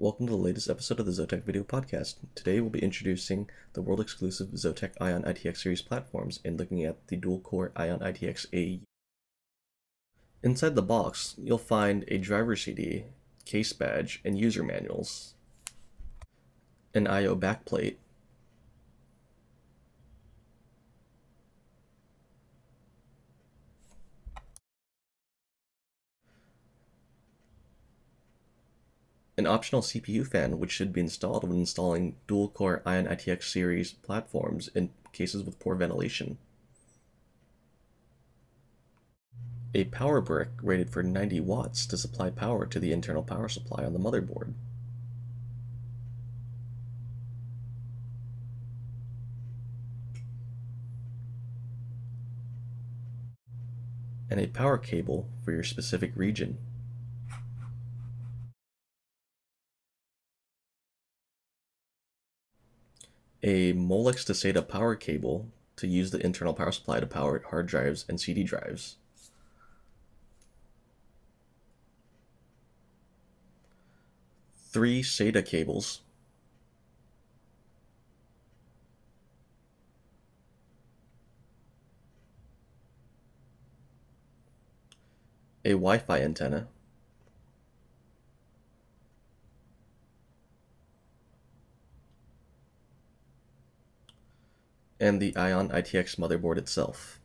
Welcome to the latest episode of the ZOTAC Video Podcast. Today we'll be introducing the world-exclusive ZOTAC ION ITX Series platforms and looking at the dual-core ION ITX A. Inside the box, you'll find a driver CD, case badge, and user manuals, an I/O backplate, an optional CPU fan which should be installed when installing dual-core ION ITX Series platforms in cases with poor ventilation, a power brick rated for 90 watts to supply power to the internal power supply on the motherboard, and a power cable for your specific region. A Molex to SATA power cable to use the internal power supply to power hard drives and CD drives. Three SATA cables. A Wi-Fi antenna. And the ION ITX motherboard itself.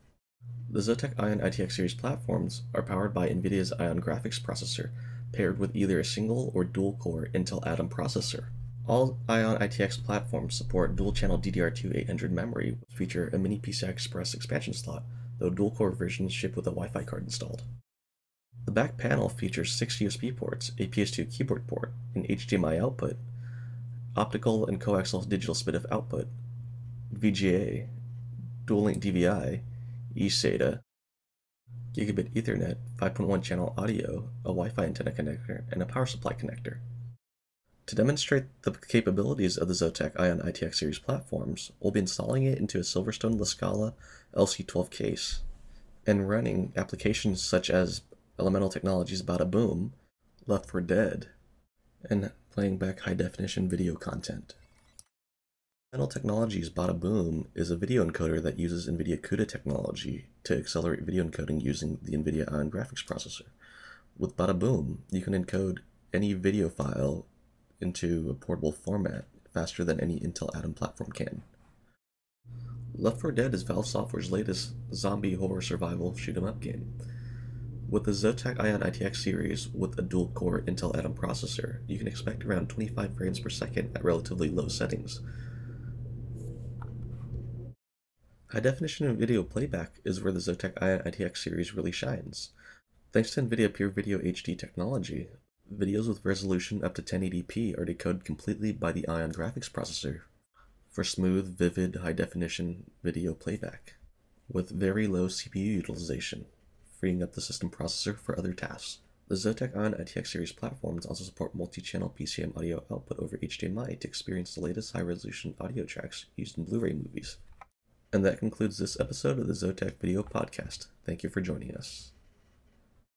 The ZOTAC ION ITX series platforms are powered by NVIDIA's ION graphics processor, paired with either a single or dual-core Intel Atom processor. All ION ITX platforms support dual-channel DDR2 800 memory, which feature a mini PCI Express expansion slot, though dual-core versions ship with a Wi-Fi card installed. The back panel features 6 USB ports, a PS2 keyboard port, an HDMI output, optical and coaxial digital SPDIF output, VGA, dual-link DVI, eSATA, Gigabit Ethernet, 5.1 channel audio, a Wi-Fi antenna connector, and a power supply connector. To demonstrate the capabilities of the ZOTAC ION ITX series platforms, we'll be installing it into a Silverstone La Scala LC12 case and running applications such as Elemental Technologies' BadaBoom, Left 4 Dead, and playing back high-definition video content. Elemental Technologies' BadaBoom is a video encoder that uses NVIDIA CUDA technology to accelerate video encoding using the NVIDIA ION graphics processor. With BadaBoom, you can encode any video file into a portable format faster than any Intel Atom platform can. Left 4 Dead is Valve Software's latest zombie horror survival shoot-'em-up game. With the ZOTAC ION ITX series with a dual-core Intel Atom processor, you can expect around 25 frames per second at relatively low settings. High-definition video playback is where the ZOTAC ION ITX series really shines. Thanks to NVIDIA PureVideo HD technology, videos with resolution up to 1080p are decoded completely by the ION graphics processor for smooth, vivid, high-definition video playback, with very low CPU utilization, freeing up the system processor for other tasks. The ZOTAC ION ITX series platforms also support multi-channel PCM audio output over HDMI to experience the latest high-resolution audio tracks used in Blu-ray movies. And that concludes this episode of the ZOTAC Video Podcast. Thank you for joining us.